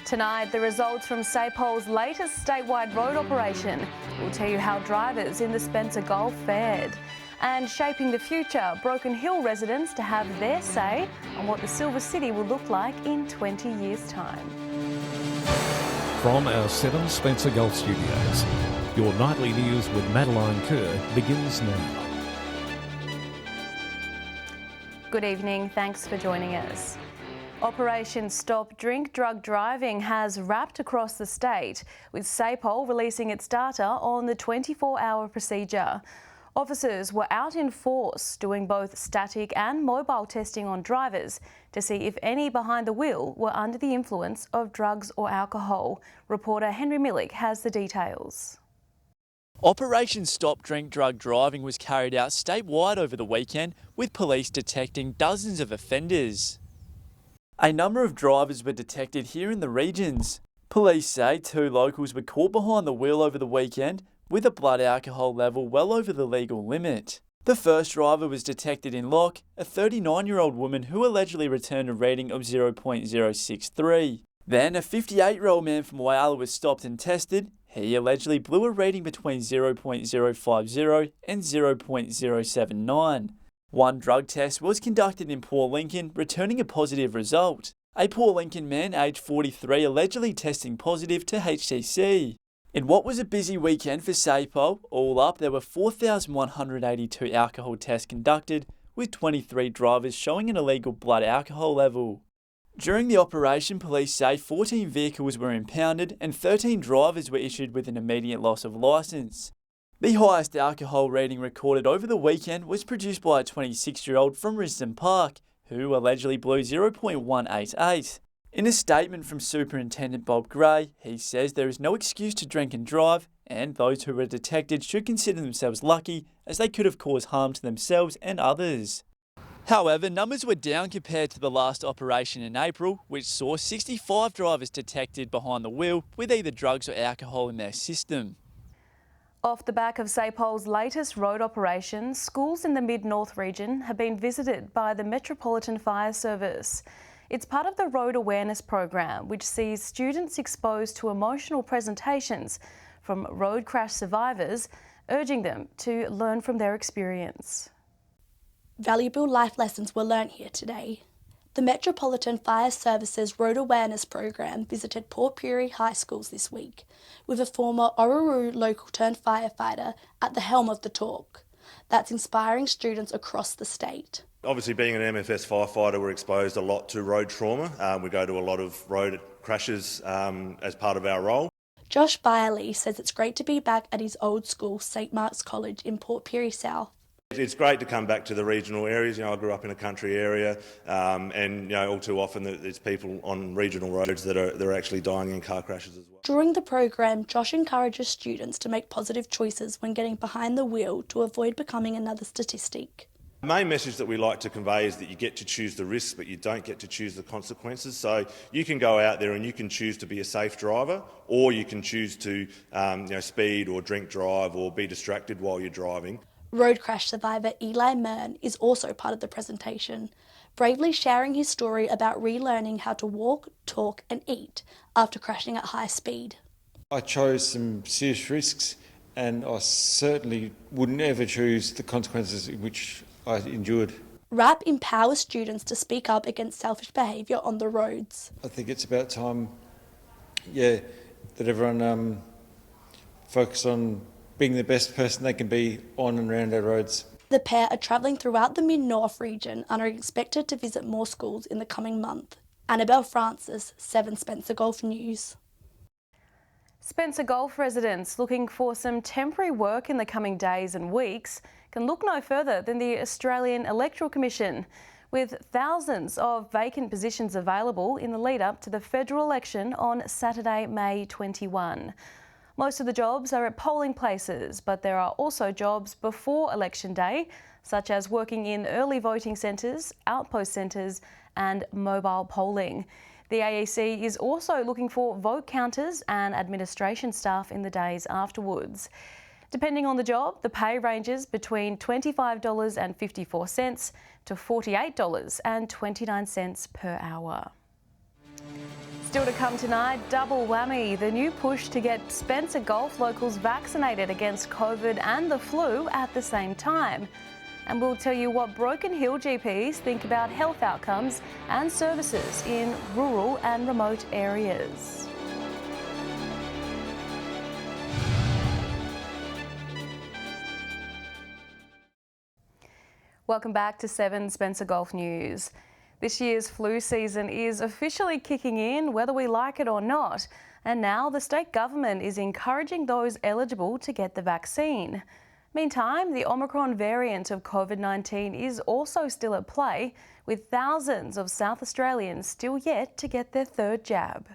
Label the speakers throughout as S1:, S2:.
S1: Tonight, the results from SAPOL's latest statewide road operation. We'll tell you how drivers in the Spencer Gulf fared. And shaping the future, Broken Hill residents to have their say on what the Silver City will look like in 20 years' time.
S2: From our 7 Spencer Gulf studios, your nightly news with Madeline Kerr begins now.
S1: Good evening, thanks for joining us. Operation Stop Drink Drug Driving has wrapped across the state, with SAPOL releasing its data on the 24-hour procedure. Officers were out in force doing both static and mobile testing on drivers to see if any behind the wheel were under the influence of drugs or alcohol. Reporter Henry Millick has the details.
S3: Operation Stop Drink Drug Driving was carried out statewide over the weekend, with police detecting dozens of offenders. A number of drivers were detected here in the regions. Police say 2 locals were caught behind the wheel over the weekend with a blood alcohol level well over the legal limit. The first driver was detected in Lock, a 39-year-old woman who allegedly returned a reading of 0.063. Then a 58-year-old man from Whyalla was stopped and tested. He allegedly blew a reading between 0.050 and 0.079. One drug test was conducted in Port Lincoln, returning a positive result. A Port Lincoln man aged 43 allegedly testing positive to HTC. In what was a busy weekend for SAPOL, all up there were 4,182 alcohol tests conducted, with 23 drivers showing an illegal blood alcohol level. During the operation, police say 14 vehicles were impounded and 13 drivers were issued with an immediate loss of licence. The highest alcohol reading recorded over the weekend was produced by a 26-year-old from Risdon Park, who allegedly blew 0.188. In a statement from Superintendent Bob Gray, he says there is no excuse to drink and drive, and those who were detected should consider themselves lucky, as they could have caused harm to themselves and others. However, numbers were down compared to the last operation in April, which saw 65 drivers detected behind the wheel with either drugs or alcohol in their system.
S1: Off the back of SAPOL's latest road operation, schools in the Mid-North region have been visited by the Metropolitan Fire Service. It's part of the Road Awareness program, which sees students exposed to emotional presentations from road crash survivors, urging them to learn from their experience.
S4: Valuable life lessons were learnt here today. The Metropolitan Fire Service's Road Awareness program visited Port Pirie High Schools this week, with a former Orroroo local-turned firefighter at the helm of the talk. That's inspiring students across the state.
S5: Obviously, being an MFS firefighter, we're exposed a lot to road trauma. We go to a lot of road crashes as part of our role.
S4: Josh Byerly says it's great to be back at his old school, St Mark's College in Port Pirie South.
S5: It's great to come back to the regional areas. I grew up in a country area, and all too often there's people on regional roads that are actually dying in car crashes as well.
S4: During the program, Josh encourages students to make positive choices when getting behind the wheel to avoid becoming another statistic.
S5: The main message that we like to convey is that you get to choose the risks, but you don't get to choose the consequences. So you can go out there and you can choose to be a safe driver, or you can choose to speed or drink drive or be distracted while you're driving.
S4: Road crash survivor Eli Mern is also part of the presentation, bravely sharing his story about relearning how to walk, talk and eat after crashing at high speed.
S6: I chose some serious risks, and I certainly would never choose the consequences which I endured.
S4: RAP empowers students to speak up against selfish behaviour on the roads.
S6: I think it's about time, that everyone focus on being the best person they can be on and around our roads.
S4: The pair are travelling throughout the Mid-North region and are expected to visit more schools in the coming month. Annabelle Francis, 7 Spencer Gulf News.
S1: Spencer Gulf residents looking for some temporary work in the coming days and weeks can look no further than the Australian Electoral Commission. With thousands of vacant positions available in the lead up to the federal election on Saturday, May 21. Most of the jobs are at polling places, but there are also jobs before Election Day, such as working in early voting centres, outpost centres and mobile polling. The AEC is also looking for vote counters and administration staff in the days afterwards. Depending on the job, the pay ranges between $25.54 to $48.29 per hour. Still to come tonight, double whammy, the new push to get Spencer Gulf locals vaccinated against COVID and the flu at the same time. And we'll tell you what Broken Hill GPs think about health outcomes and services in rural and remote areas. Welcome back to 7 Spencer Gulf News. This year's flu season is officially kicking in, whether we like it or not. And now the state government is encouraging those eligible to get the vaccine. Meantime, the Omicron variant of COVID-19 is also still at play, with thousands of South Australians still yet to get their third jab.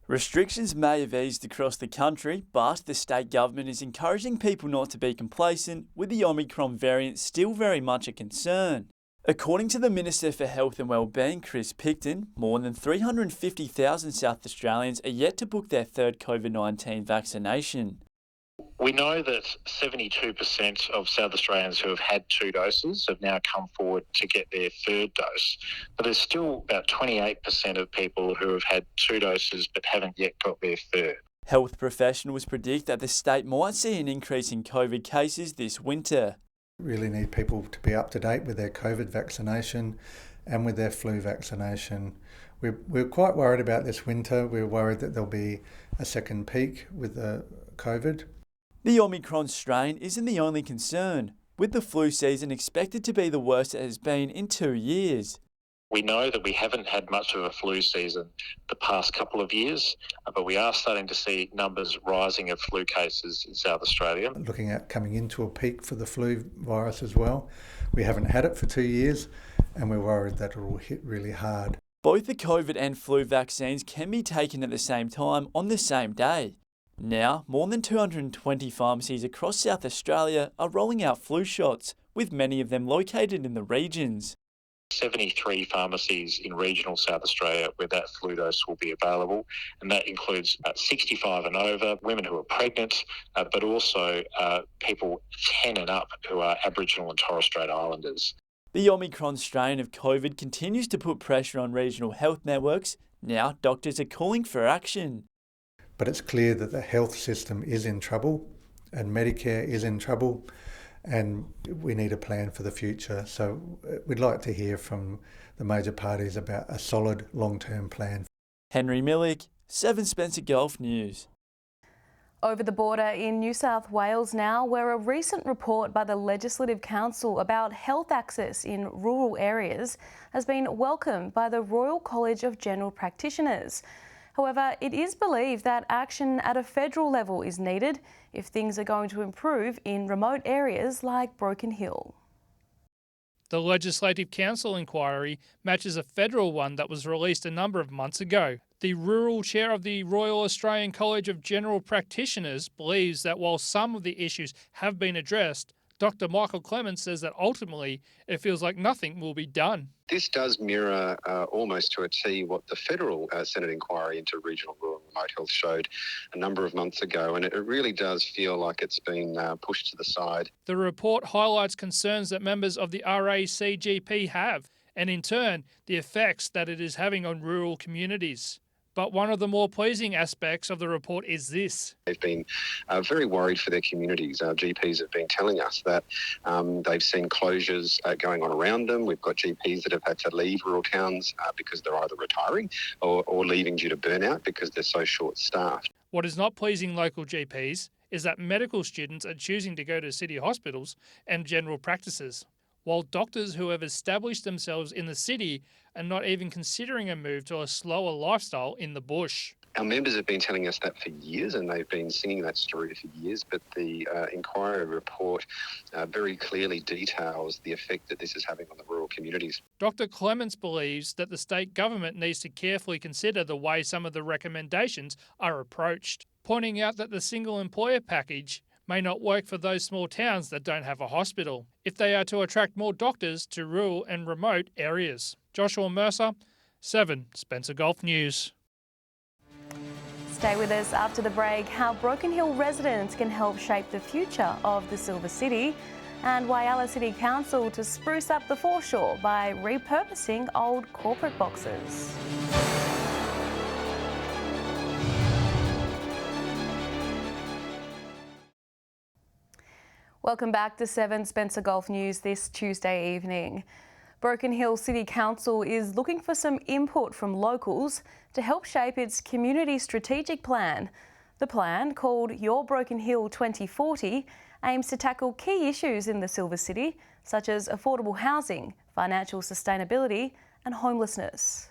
S3: Restrictions may have eased across the country, but the state government is encouraging people not to be complacent, with the Omicron variant still very much a concern. According to the Minister for Health and Wellbeing, Chris Picton, more than 350,000 South Australians are yet to book their third COVID-19 vaccination.
S7: We know that 72% of South Australians who have had 2 doses have now come forward to get their third dose. But there's still about 28% of people who have had 2 doses but haven't yet got their third.
S3: Health professionals predict that the state might see an increase in COVID cases this winter.
S8: Really need people to be up to date with their COVID vaccination and with their flu vaccination. We're quite worried about this winter. We're worried that there'll be a second peak with the COVID.
S3: The Omicron strain isn't the only concern, with the flu season expected to be the worst it has been in 2 years.
S7: We know that we haven't had much of a flu season the past couple of years, but we are starting to see numbers rising of flu cases in South Australia.
S8: Looking at coming into a peak for the flu virus as well. We haven't had it for 2 years and we're worried that it will hit really hard.
S3: Both the COVID and flu vaccines can be taken at the same time on the same day. Now, more than 220 pharmacies across South Australia are rolling out flu shots, with many of them located in the regions.
S7: 73 pharmacies in regional South Australia where that flu dose will be available, and that includes 65 and over, women who are pregnant, but also people 10 and up who are Aboriginal and Torres Strait Islanders.
S3: The Omicron strain of COVID continues to put pressure on regional health networks. Now, doctors are calling for action.
S8: But it's clear that the health system is in trouble and Medicare is in trouble, and we need a plan for the future. So we'd like to hear from the major parties about a solid long-term plan.
S3: Henry Millick, 7 Spencer Gulf News.
S1: Over the border in New South Wales now, where a recent report by the Legislative Council about health access in rural areas has been welcomed by the Royal College of General Practitioners. However, it is believed that action at a federal level is needed if things are going to improve in remote areas like Broken Hill.
S9: The Legislative Council inquiry matches a federal one that was released a number of months ago. The rural chair of the Royal Australian College of General Practitioners believes that while some of the issues have been addressed, Dr. Michael Clements says that ultimately it feels like nothing will be done.
S10: This does mirror almost to a T what the federal Senate inquiry into regional, rural and remote health showed a number of months ago, and it really does feel like it's been pushed to the side.
S9: The report highlights concerns that members of the RACGP have, and in turn, the effects that it is having on rural communities. But one of the more pleasing aspects of the report is this.
S10: They've been very worried for their communities. Our GPs have been telling us that they've seen closures going on around them. We've got GPs that have had to leave rural towns because they're either retiring or leaving due to burnout because they're so short-staffed.
S9: What is not pleasing local GPs is that medical students are choosing to go to city hospitals and general practices, while doctors who have established themselves in the city are not even considering a move to a slower lifestyle in the bush.
S10: Our members have been telling us that for years, and they've been singing that story for years, but the inquiry report very clearly details the effect that this is having on the rural communities.
S9: Dr. Clements believes that the state government needs to carefully consider the way some of the recommendations are approached, pointing out that the single employer package may not work for those small towns that don't have a hospital if they are to attract more doctors to rural and remote areas. Joshua Mercer, 7 Spencer Gulf News.
S1: Stay with us after the break. How Broken Hill residents can help shape the future of the Silver City, and Whyalla City Council to spruce up the foreshore by repurposing old corporate boxes. Welcome back to 7 Spencer Golf News this Tuesday evening. Broken Hill City Council is looking for some input from locals to help shape its community strategic plan. The plan, called Your Broken Hill 2040, aims to tackle key issues in the Silver City, such as affordable housing, financial sustainability and homelessness.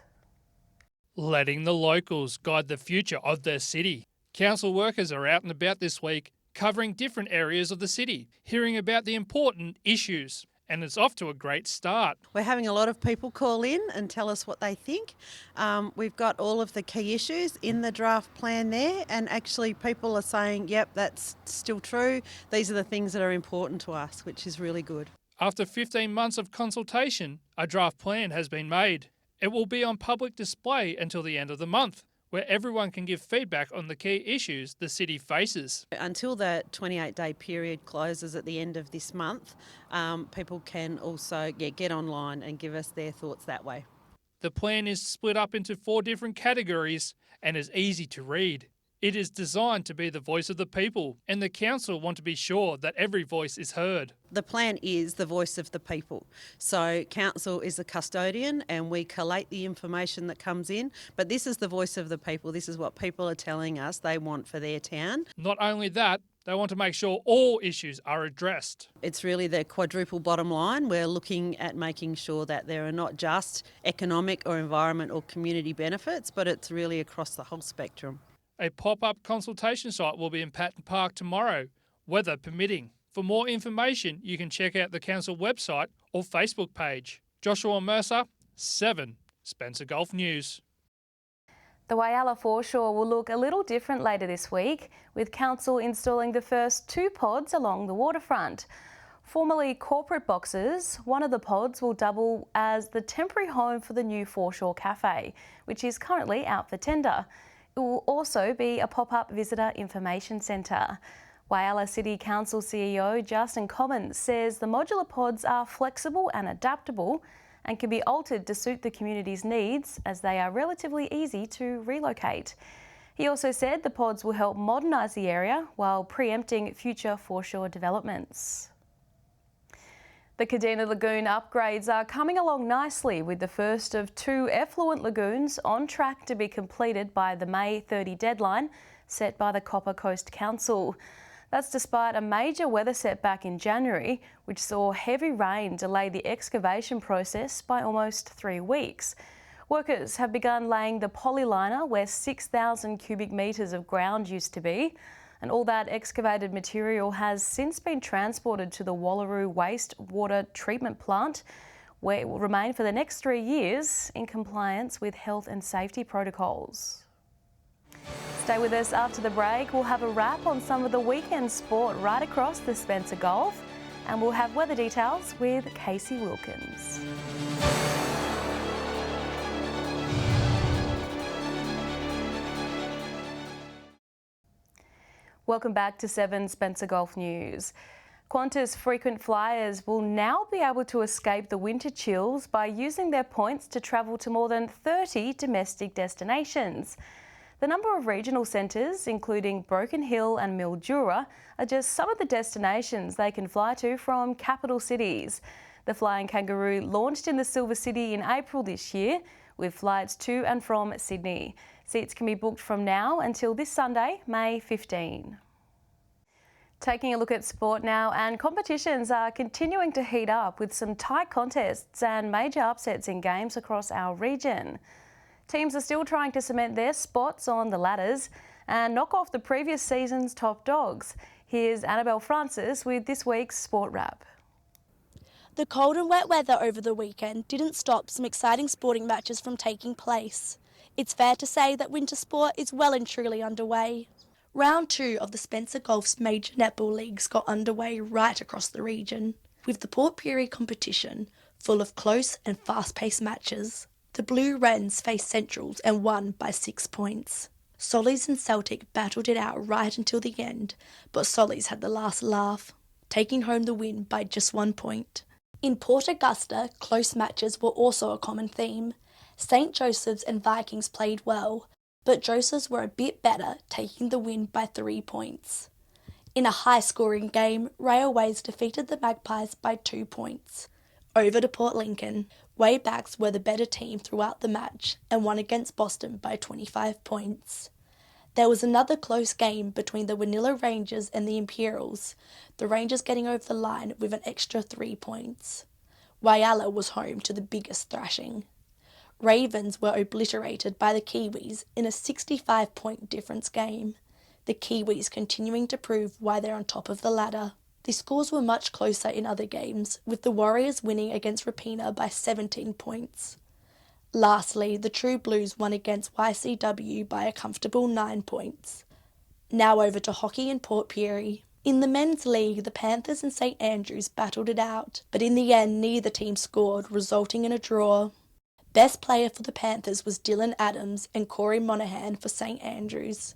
S9: Letting the locals guide the future of their city. Council workers are out and about this week, covering different areas of the city, hearing about the important issues. And it's off to a great start.
S11: We're having a lot of people call in and tell us what they think. We've got all of the key issues in the draft plan there, and actually people are saying, yep, that's still true. These are the things that are important to us, which is really good.
S9: After 15 months of consultation, a draft plan has been made. It will be on public display until the end of the month, where everyone can give feedback on the key issues the city faces.
S11: Until the 28-day period closes at the end of this month, people can also get online and give us their thoughts that way.
S9: The plan is split up into 4 different categories and is easy to read. It is designed to be the voice of the people, and the council want to be sure that every voice is heard.
S11: The plan is the voice of the people. So council is the custodian and we collate the information that comes in, but this is the voice of the people. This is what people are telling us they want for their town.
S9: Not only that, they want to make sure all issues are addressed.
S11: It's really the quadruple bottom line. We're looking at making sure that there are not just economic or environment or community benefits, but it's really across the whole spectrum.
S9: A pop-up consultation site will be in Patton Park tomorrow, weather permitting. For more information, you can check out the council website or Facebook page. Joshua Mercer, 7 Spencer Golf News.
S1: The Whyalla foreshore will look a little different later this week, with council installing the first 2 pods along the waterfront. Formerly corporate boxes, one of the pods will double as the temporary home for the new foreshore cafe, which is currently out for tender. It will also be a pop-up visitor information centre. Whyalla City Council CEO Justin Commons says the modular pods are flexible and adaptable and can be altered to suit the community's needs, as they are relatively easy to relocate. He also said the pods will help modernise the area while preempting future foreshore developments. The Kadina Lagoon upgrades are coming along nicely, with the first of 2 effluent lagoons on track to be completed by the May 30 deadline set by the Copper Coast Council. That's despite a major weather setback in January, which saw heavy rain delay the excavation process by almost 3 weeks. Workers have begun laying the polyliner where 6,000 cubic metres of ground used to be, and all that excavated material has since been transported to the Wallaroo wastewater treatment plant, where it will remain for the next 3 years in compliance with health and safety protocols. Stay with us after the break. We'll have a wrap on some of the weekend sport right across the Spencer Golf, and we'll have weather details with Casey Wilkins. Welcome back to 7 Spencer Golf News. Qantas frequent flyers will now be able to escape the winter chills by using their points to travel to more than 30 domestic destinations. The number of regional centres, including Broken Hill and Mildura, are just some of the destinations they can fly to from capital cities. The Flying Kangaroo launched in the Silver City in April this year, with flights to and from Sydney. Seats can be booked from now until this Sunday, May 15. Taking a look at sport now, and competitions are continuing to heat up with some tight contests and major upsets in games across our region. Teams are still trying to cement their spots on the ladders and knock off the previous season's top dogs. Here's Annabelle Francis with this week's Sport Wrap.
S4: The cold and wet weather over the weekend didn't stop some exciting sporting matches from taking place. It's fair to say that winter sport is well and truly underway. Round 2 of the Spencer Golf's major netball leagues got underway right across the region, with the Port Pirie competition full of close and fast-paced matches. The Blue Wrens faced Centrals and won by 6 points. Solly's and Celtic battled it out right until the end, but Solly's had the last laugh, taking home the win by just 1 point. In Port Augusta, close matches were also a common theme. St Joseph's and Vikings played well, but Joseph's were a bit better, taking the win by 3 points. In a high-scoring game, Railways defeated the Magpies by 2 points. Over to Port Lincoln, Waybacks were the better team throughout the match and won against Boston by 25 points. There was another close game between the Wanilla Rangers and the Imperials, the Rangers getting over the line with an extra 3 points. Whyalla was home to the biggest thrashing. Ravens were obliterated by the Kiwis in a 65-point difference game, the Kiwis continuing to prove why they're on top of the ladder. The scores were much closer in other games, with the Warriors winning against Rapina by 17 points. Lastly, the True Blues won against YCW by a comfortable 9 points. Now over to hockey in Port Pirie. In the men's league, the Panthers and St Andrews battled it out, but in the end neither team scored, resulting in a draw. Best player for the Panthers was Dylan Adams and Corey Monaghan for St Andrews.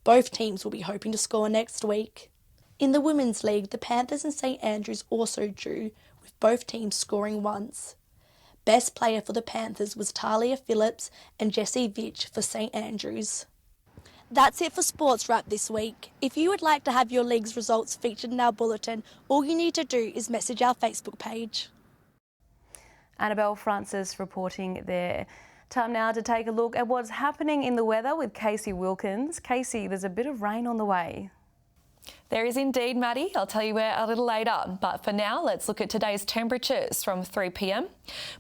S4: Both teams will be hoping to score next week. In the women's league, the Panthers and St Andrews also drew, with both teams scoring once. Best player for the Panthers was Talia Phillips and Jessie Vitch for St Andrews. That's it for Sports Wrap this week. If you would like to have your league's results featured in our bulletin, all you need to do is message our Facebook page.
S1: Annabelle Francis reporting there. Time now to take a look at what's happening in the weather with Casey Wilkins. Casey, there's a bit of rain on the way.
S12: There is indeed, Maddie. I'll tell you where a little later. But for now, let's look at today's temperatures from 3 p.m.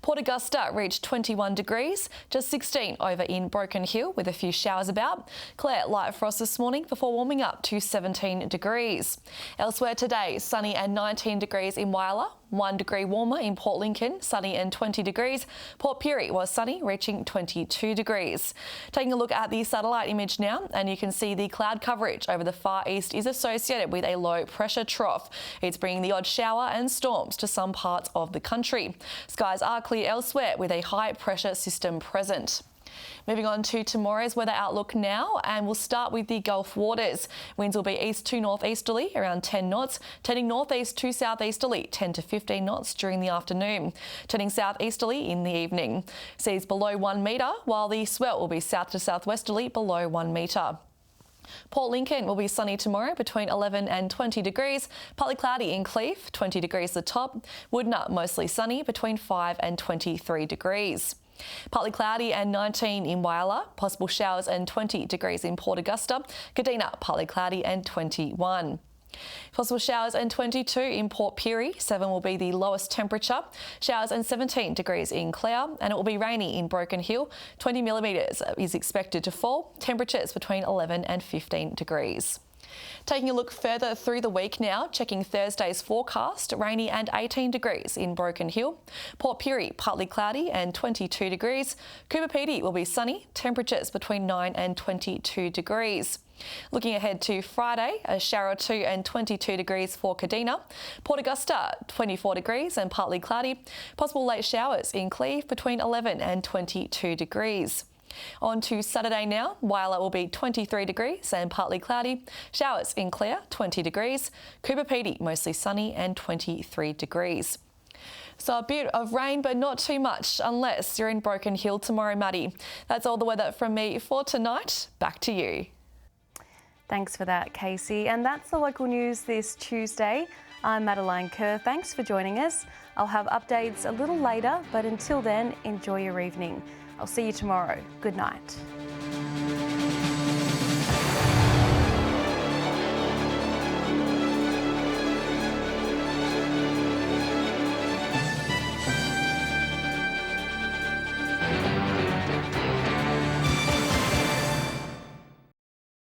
S12: Port Augusta reached 21 degrees, just 16 over in Broken Hill with a few showers about. Clare, light frost this morning before warming up to 17 degrees. Elsewhere today, sunny and 19 degrees in Whyalla. 1 degree warmer in Port Lincoln, sunny and 20 degrees. Port Pirie was sunny, reaching 22 degrees. Taking a look at the satellite image now, and you can see the cloud coverage over the far east is associated with a low pressure trough. It's bringing the odd shower and storms to some parts of the country. Skies are clear elsewhere with a high pressure system present. Moving on to tomorrow's weather outlook now, and we'll start with the Gulf waters. Winds will be east to northeasterly around 10 knots, turning northeast to southeasterly 10 to 15 knots during the afternoon, turning southeasterly in the evening. Seas below 1 metre, while the swell will be south to southwesterly below 1 metre. Port Lincoln will be sunny tomorrow between 11 and 20 degrees, partly cloudy in Cleve, 20 degrees the top. Woodnut mostly sunny between 5 and 23 degrees. Partly cloudy and 19 in Whyalla, possible showers and 20 degrees in Port Augusta. Kadina, partly cloudy and 21. Possible showers and 22 in Port Pirie, 7 will be the lowest temperature. Showers and 17 degrees in Clare, and it will be rainy in Broken Hill. 20 millimetres is expected to fall, temperatures between 11 and 15 degrees. Taking a look further through the week now, checking Thursday's forecast, rainy and 18 degrees in Broken Hill. Port Pirie, partly cloudy and 22 degrees. Cooper Pedy will be sunny, temperatures between 9 and 22 degrees. Looking ahead to Friday, a shower or two and 22 degrees for Kadina. Port Augusta, 24 degrees and partly cloudy. Possible late showers in Cleve between 11 and 22 degrees. On to Saturday now, Whyalla will be 23 degrees and partly cloudy. Showers in Clare, 20 degrees. Cooper Pedy, mostly sunny and 23 degrees. So a bit of rain, but not too much unless you're in Broken Hill tomorrow, Maddie. That's all the weather from me for tonight. Back to you.
S1: Thanks for that, Casey. And that's the local news this Tuesday. I'm Madeline Kerr. Thanks for joining us. I'll have updates a little later, but until then, enjoy your evening. I'll see you tomorrow. Good night.